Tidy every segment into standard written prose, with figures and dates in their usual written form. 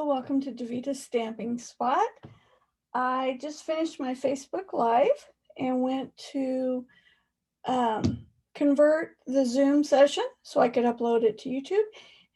welcome to Davita's Stamping Spot. I just finished my Facebook Live and went to convert the Zoom session so I could upload it to YouTube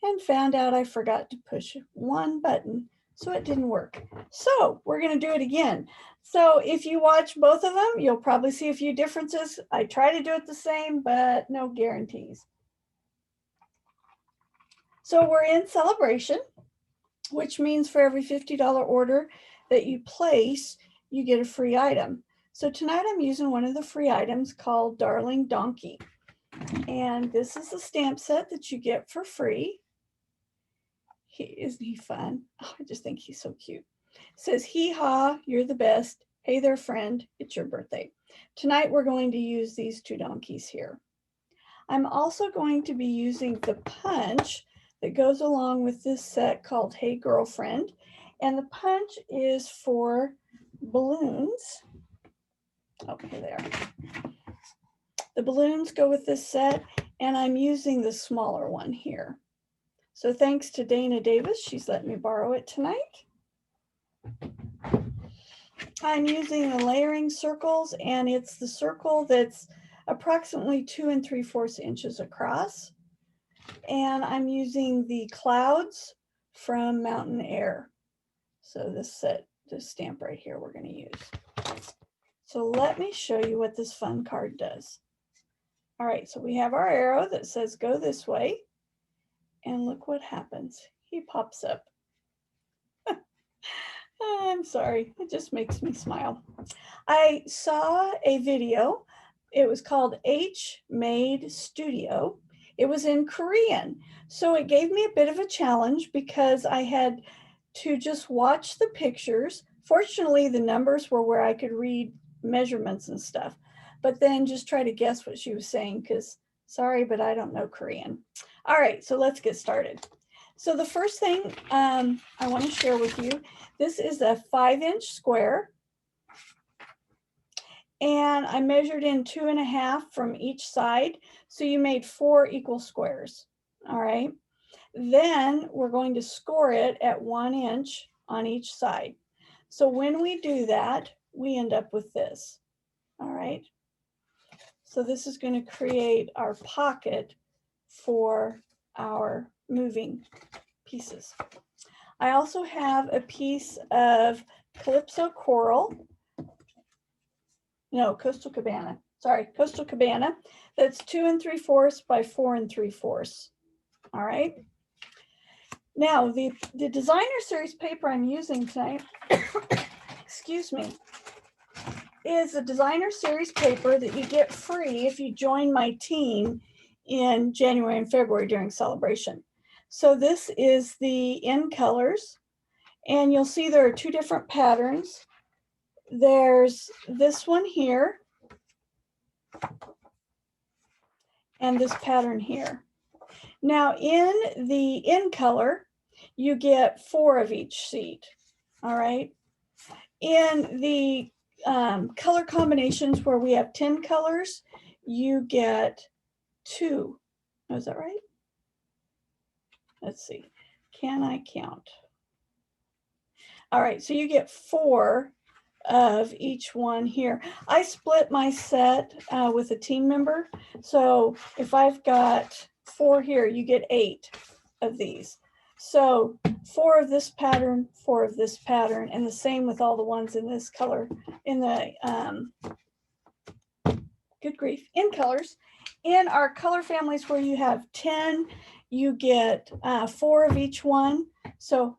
and found out I forgot to push one button, so it didn't work. So we're going to do it again. So if you watch both of them, you'll probably see a few differences. I try to do it the same, but no guarantees. So we're in Sale-a-bration, which means for every $50 order that you place, you get a free item. So tonight I'm using one of the free items called Darling Donkey. And this is a stamp set that you get for free. Isn't he fun? Oh, I just think he's so cute. It says, hee haw, you're the best. Hey there, friend, it's your birthday. Tonight we're going to use these two donkeys here. I'm also going to be using the punch that goes along with this set called Hey Girlfriend. And the punch is for balloons. Okay, there. The balloons go with this set, and I'm using the smaller one here. So thanks to Dana Davis, she's letting me borrow it tonight. I'm using the layering circles, and it's the circle that's approximately 2 3/4 inches across. And I'm using the clouds from Mountain Air. So this stamp right here we're going to use. So let me show you what this fun card does. All right, so we have our arrow that says go this way. And look what happens. He pops up. I'm sorry, it just makes me smile. I saw a video. It was called H Made Studio. It was in Korean. So it gave me a bit of a challenge because I had to just watch the pictures. Fortunately, the numbers were where I could read measurements and stuff, but then just try to guess what she was saying because, sorry, but I don't know Korean. All right, so let's get started. So the first thing I want to share with you, this is a 5-inch square. And I measured in 2.5 from each side. So you made 4 equal squares. All right. Then we're going to score it at 1 inch on each side. So when we do that, we end up with this. All right. So this is going to create our pocket for our moving pieces. I also have a piece of Calypso Coral. No, Coastal Cabana. Sorry, Coastal Cabana. That's 2 3/4 by 4 3/4. All right. Now, the designer series paper I'm using tonight, excuse me, is a designer series paper that you get free if you join my team in January and February during Sale-a-bration. So this is the in colors, and you'll see there are 2 different patterns. There's this one here and this pattern here. Now in the in color, you get 4 of each sheet. All right. In the color combinations where we have 10 colors, you get 2. Oh, is that right? Let's see. Can I count? All right, so you get 4 of each one here. I split my set with a team member. So if I've got 4 here, you get 8 of these. So 4 of this pattern, 4 of this pattern, and the same with all the ones in this color, in the, good grief, in colors. In our color families where you have 10, you get 4 of each one. So,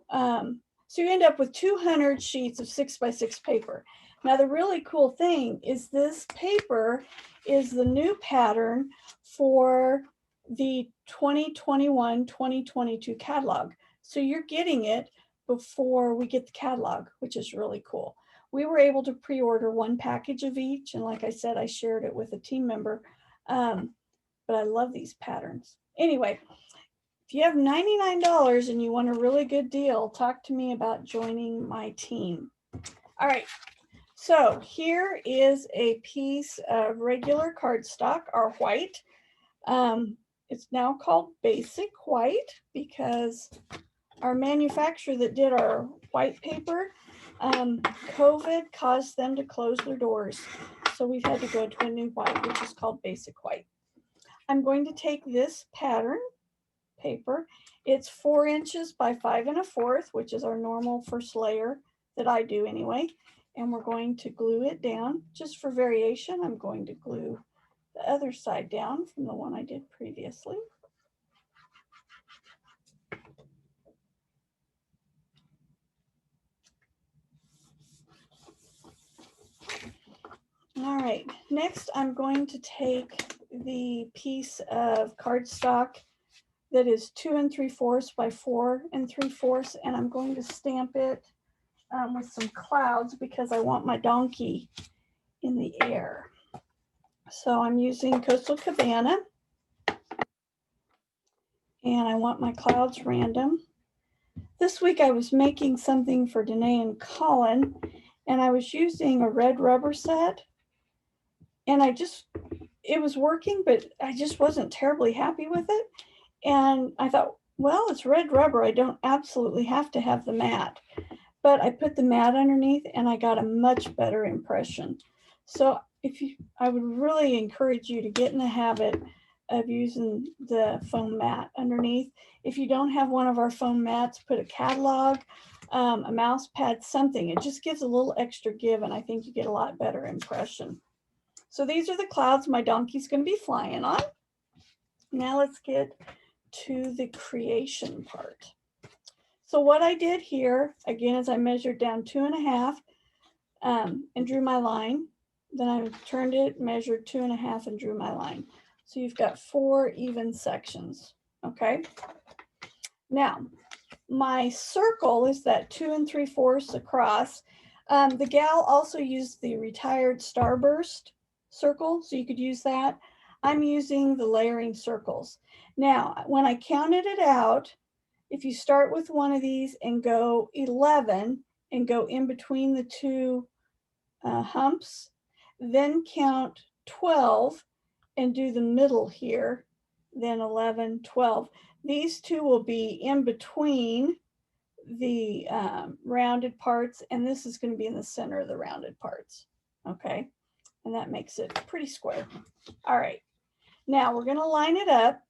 so you end up with 200 sheets of 6 by 6 paper. Now the really cool thing is this paper is the new pattern for the 2021-2022 catalog. So you're getting it before we get the catalog, which is really cool. We were able to pre-order 1 package of each, and like I said, I shared it with a team member. But I love these patterns. Anyway, if you have $99 and you want a really good deal, talk to me about joining my team. All right, so here is a piece of regular cardstock, our white. It's now called Basic White because our manufacturer that did our white paper, COVID caused them to close their doors. So we've had to go to a new white, which is called basic white. I'm going to take this pattern paper. It's 4 inches by 5 1/4, which is our normal first layer that I do anyway. And we're going to glue it down. Just for variation, I'm going to glue the other side down from the one I did previously. All right, next I'm going to take the piece of cardstock that is 2 3/4 by 4 3/4, and I'm going to stamp it with some clouds because I want my donkey in the air. So I'm using Coastal Cabana, and I want my clouds random. This week I was making something for Danae and Colin, and I was using a red rubber set, and it was working, but I just wasn't terribly happy with it. And I thought, well, it's red rubber. I don't absolutely have to have the mat. But I put the mat underneath and I got a much better impression. So I would really encourage you to get in the habit of using the foam mat underneath. If you don't have one of our foam mats, put a catalog, a mouse pad, something. It just gives a little extra give, and I think you get a lot better impression. So these are the clouds my donkey's going to be flying on. Now let's get to the creation part. So what I did here, again, is I measured down 2 1/2 and drew my line. Then I turned it, measured 2 1/2 and drew my line. So you've got 4 even sections, okay? Now, my circle is that 2 3/4 across. The gal also used the retired starburst circle, so you could use that. I'm using the layering circles. Now, when I counted it out, if you start with one of these and go 11 and go in between the two humps, then count 12 and do the middle here, then 11, 12. These two will be in between the rounded parts, and this is going to be in the center of the rounded parts, okay? And that makes it pretty square. All right, now we're going to line it up,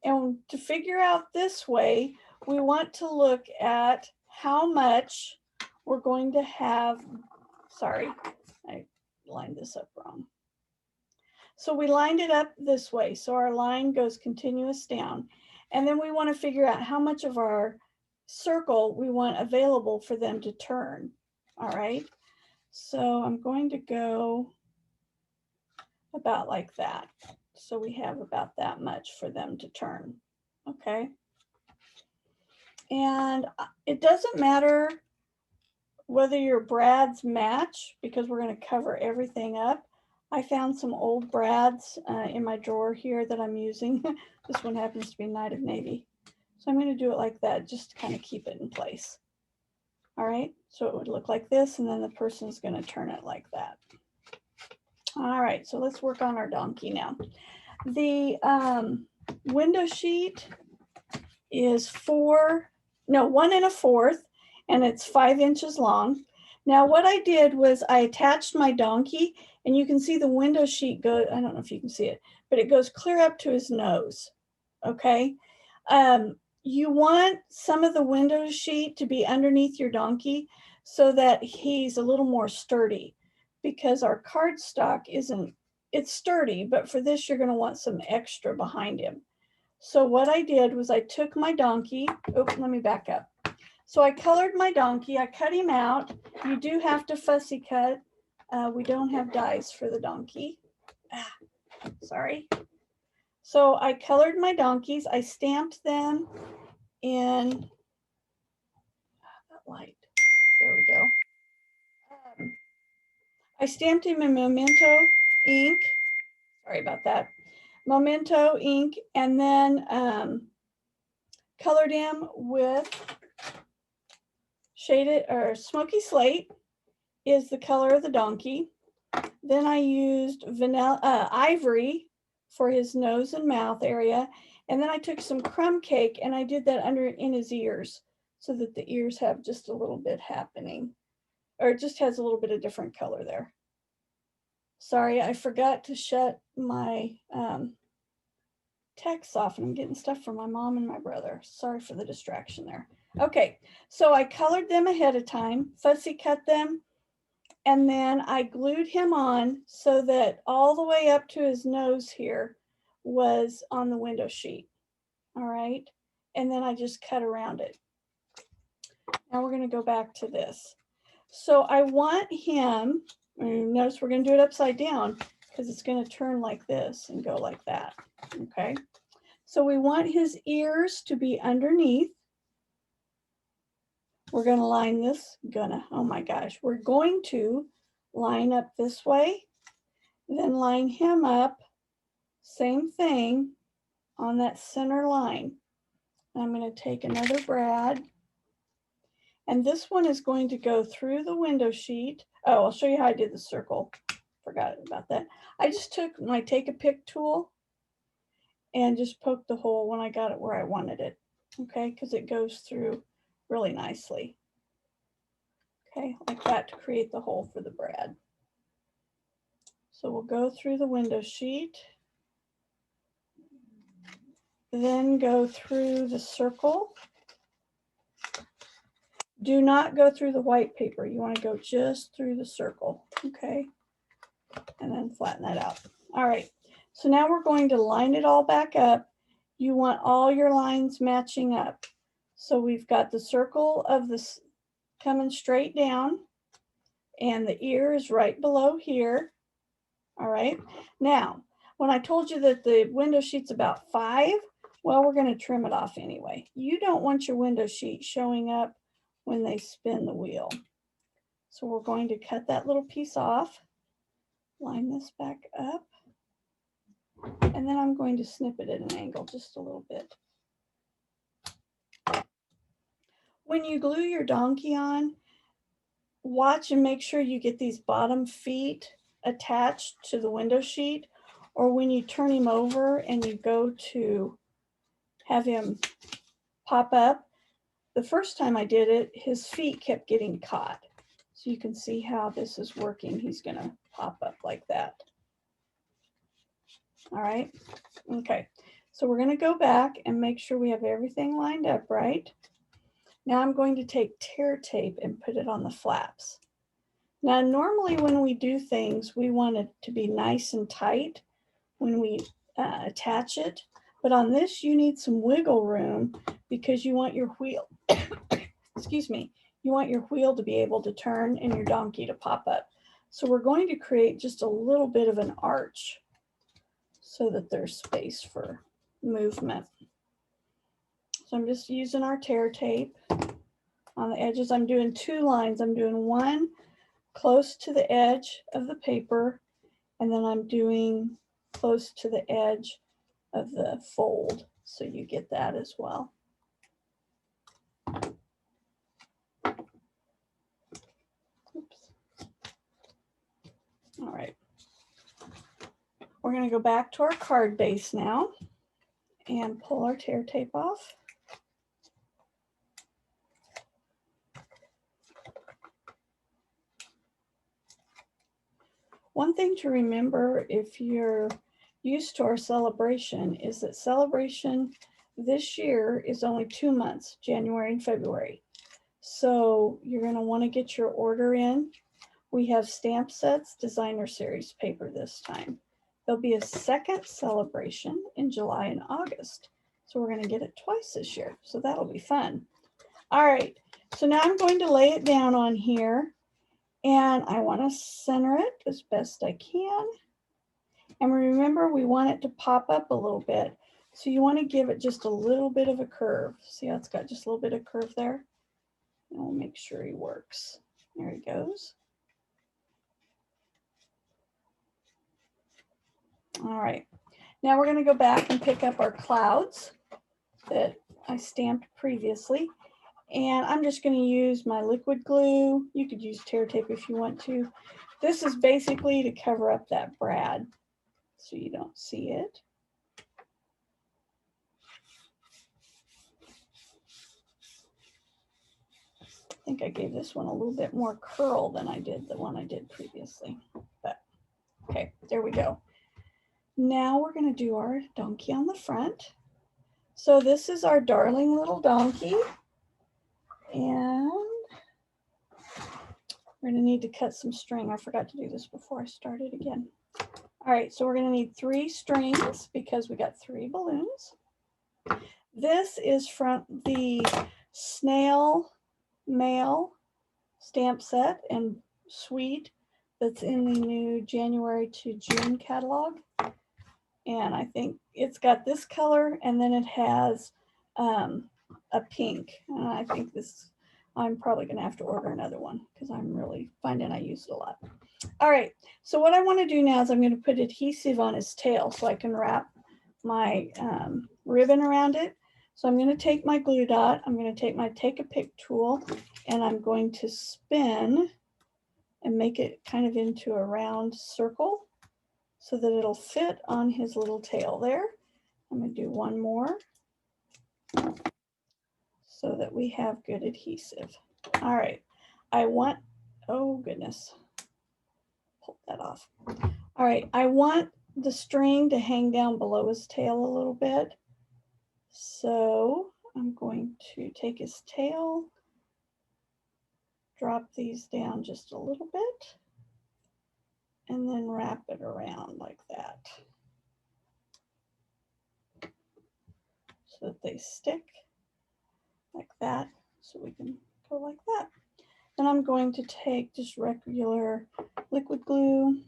and to figure out this way, we want to look at how much we're going to have. Sorry, I lined this up wrong. So we lined it up this way. So our line goes continuous down. And then we want to figure out how much of our circle we want available for them to turn. All right. So I'm going to go about like that. So we have about that much for them to turn. Okay. And it doesn't matter whether your brads match, because we're going to cover everything up. I found some old brads in my drawer here that I'm using. This one happens to be Night of Navy. So I'm going to do it like that, just to kind of keep it in place. All right, so it would look like this, and then the person's going to turn it like that. All right, so let's work on our donkey now. The window sheet is 1 1/4, and it's 5 inches long. Now what I did was I attached my donkey, and you can see the window sheet go, I don't know if you can see it, but it goes clear up to his nose, okay? You want some of the window sheet to be underneath your donkey so that he's a little more sturdy, because our cardstock it's sturdy, but for this you're going to want some extra behind him. So what I did was I took my donkey, let me back up. So I colored my donkey, I cut him out. You do have to fussy cut. We don't have dies for the donkey. Sorry. So I colored my donkeys, I stamped them in that light. There we go. I stamped him in Memento ink. Sorry about that. Memento ink, and then colored him with shaded or smoky slate is the color of the donkey. Then I used vanilla ivory for his nose and mouth area, and then I took some crumb cake and I did that in his ears. so that the ears have just a little bit happening, or it just has a little bit of different color there. Sorry, I forgot to shut my text off, and I'm getting stuff from my mom and my brother. Sorry for the distraction there. Okay, so I colored them ahead of time, fussy cut them, and then I glued him on so that all the way up to his nose here was on the window sheet. All right, and then I just cut around it. Now we're going to go back to this. So I want him, notice we're going to do it upside down because it's going to turn like this and go like that. Okay, so we want his ears to be underneath. We're going to line this, oh my gosh, we're going to line up this way, then line him up, same thing on that center line. I'm going to take another brad, and this one is going to go through the window sheet. Oh, I'll show you how I did the circle. Forgot about that. I just took my take a pick tool and just poked the hole when I got it where I wanted it. Okay, because it goes through really nicely. Okay, like that to create the hole for the brad. So we'll go through the window sheet, then go through the circle. Do not go through the white paper. You want to go just through the circle, okay? And then flatten that out. All right, so now we're going to line it all back up. You want all your lines matching up. So we've got the circle of this coming straight down, and the ear is right below here. All right, now, when I told you that the window sheet's about 5, well, we're going to trim it off anyway. You don't want your window sheet showing up when they spin the wheel. So we're going to cut that little piece off, line this back up, and then I'm going to snip it at an angle just a little bit. When you glue your donkey on, watch and make sure you get these bottom feet attached to the window sheet, or when you turn him over and you go to have him pop up, the first time I did it, his feet kept getting caught. So you can see how this is working. He's going to pop up like that. All right. Okay. So we're going to go back and make sure we have everything lined up right. Now I'm going to take tear tape and put it on the flaps. Now, normally when we do things, we want it to be nice and tight when we attach it. But on this, you need some wiggle room because you want your wheel, excuse me, you want your wheel to be able to turn and your donkey to pop up. So we're going to create just a little bit of an arch so that there's space for movement. So I'm just using our tear tape on the edges. I'm doing 2 lines. I'm doing one close to the edge of the paper, and then I'm doing close to the edge of the fold, so you get that as well. Oops. All right. We're going to go back to our card base now and pull our tear tape off. One thing to remember if you're used to our celebration is that celebration this year is only 2 months, January and February. So you're going to want to get your order in. We have stamp sets, designer series paper this time. There'll be a second celebration in July and August. So we're going to get it twice this year. So that'll be fun. All right. So now I'm going to lay it down on here, and I want to center it as best I can. And remember, we want it to pop up a little bit. So you want to give it just a little bit of a curve. See how it's got just a little bit of curve there? And we'll make sure he works. There he goes. All right. Now we're going to go back and pick up our clouds that I stamped previously. And I'm just going to use my liquid glue. You could use tear tape if you want to. This is basically to cover up that brad so you don't see it. think I gave this one a little bit more curl than I did the one I did previously, but okay, there we go. Now we're going to do our donkey on the front. So this is our darling little donkey, and we're going to need to cut some string. I forgot to do this before I started again. All right, so we're going to need 3 strings because we got 3 balloons. This is from the Snail Mail stamp set and suite that's in the new January to June catalog. And I think it's got this color, and then it has a pink. And I think this, I'm probably going to have to order another one because I'm really finding I use it a lot. All right, so what I want to do now is I'm going to put adhesive on his tail so I can wrap my ribbon around it. So I'm going to take my glue dot, I'm going to take my take a pick tool, and I'm going to spin and make it kind of into a round circle so that it'll fit on his little tail there. I'm going to do one more so that we have good adhesive. All right, I want, oh goodness, pull that off. All right, I want the string to hang down below his tail a little bit. So I'm going to take his tail, drop these down just a little bit, and then wrap it around like that so that they stick like that, so we can go like that. Then I'm going to take just regular liquid glue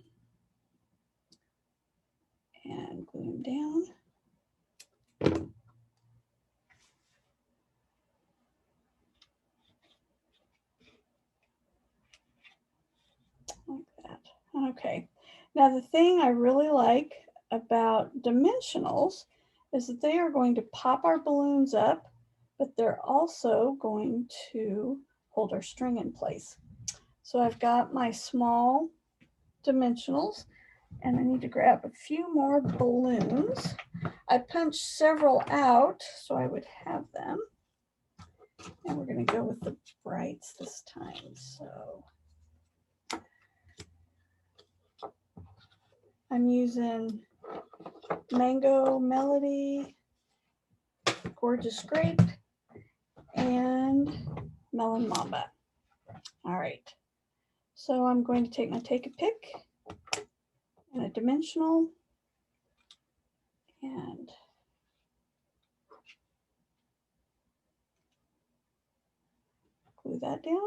and glue them down. Like that. Okay. Now the thing I really like about dimensionals is that they are going to pop our balloons up, but they're also going to hold our string in place. So I've got my small dimensionals, and I need to grab a few more balloons. I punched several out so I would have them. And we're going to go with the brights this time. So I'm using Mango Melody, Gorgeous Grape, and Melon Mamba. All right, so I'm going to take my take a pick and a dimensional and glue that down.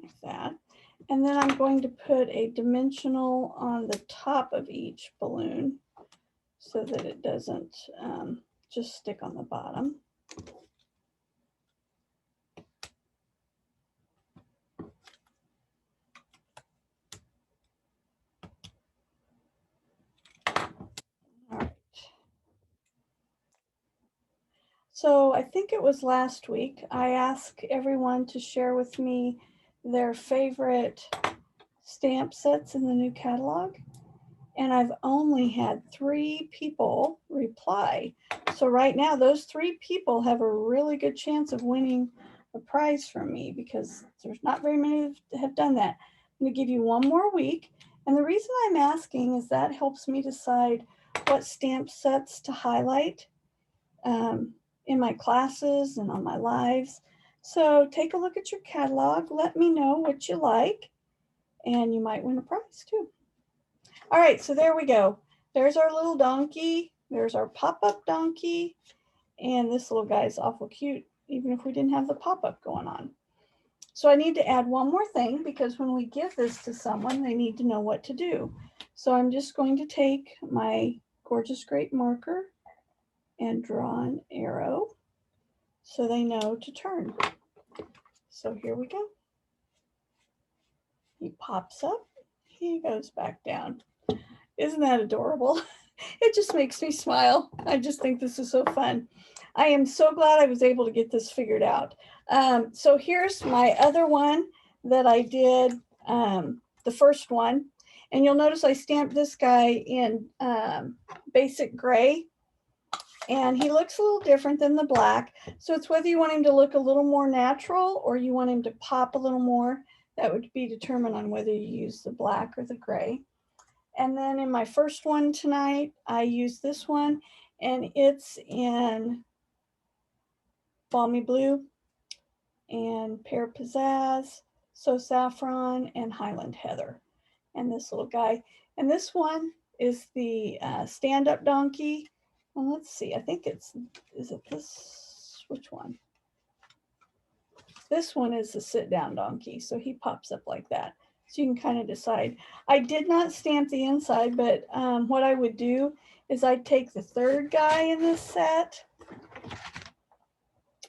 Like that. And then I'm going to put a dimensional on the top of each balloon so that it doesn't just stick on the bottom. All right. So I think it was last week, I asked everyone to share with me their favorite stamp sets in the new catalog. And I've only had 3 people reply. So right now, those 3 people have a really good chance of winning a prize from me because there's not very many that have done that. I'm going to give you one more week. And the reason I'm asking is that helps me decide what stamp sets to highlight in my classes and on my lives. So take a look at your catalog. Let me know what you like, and you might win a prize too. All right, so there we go. There's our little donkey. There's our pop-up donkey. And this little guy is awful cute, even if we didn't have the pop-up going on. So I need to add one more thing because when we give this to someone, they need to know what to do. So I'm just going to take my Gorgeous Grape marker and draw an arrow so they know to turn. So here we go. He pops up, he goes back down. Isn't that adorable? It just makes me smile. I just think this is so fun. I am so glad I was able to get this figured out. So here's my other one that I did, the first one. And you'll notice I stamped this guy in basic gray, and he looks a little different than the black. So it's whether you want him to look a little more natural or you want him to pop a little more. That would be determined on whether you use the black or the gray. And then in my first one tonight, I used this one, and it's in Balmy Blue and Pear Pizzazz, So Saffron, and Highland Heather. And this little guy. And this one is the stand-up donkey. Well, let's see. I think is it this? Which one? This one is the sit-down donkey. So he pops up like that. So you can kind of decide. I did not stamp the inside, but what I would do is I'd take the third guy in this set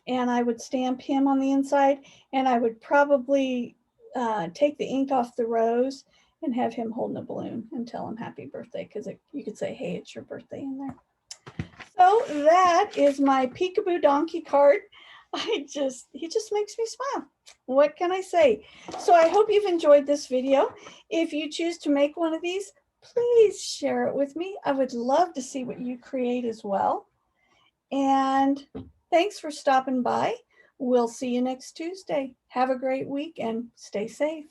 and I would stamp him on the inside, and I would probably take the ink off the rose and have him holding a balloon and tell him happy birthday, because you could say, hey, it's your birthday in there. So that is my Peekaboo Donkey card. He just makes me smile. What can I say? So I hope you've enjoyed this video. If you choose to make one of these, please share it with me. I would love to see what you create as well. And thanks for stopping by. We'll see you next Tuesday. Have a great week and stay safe.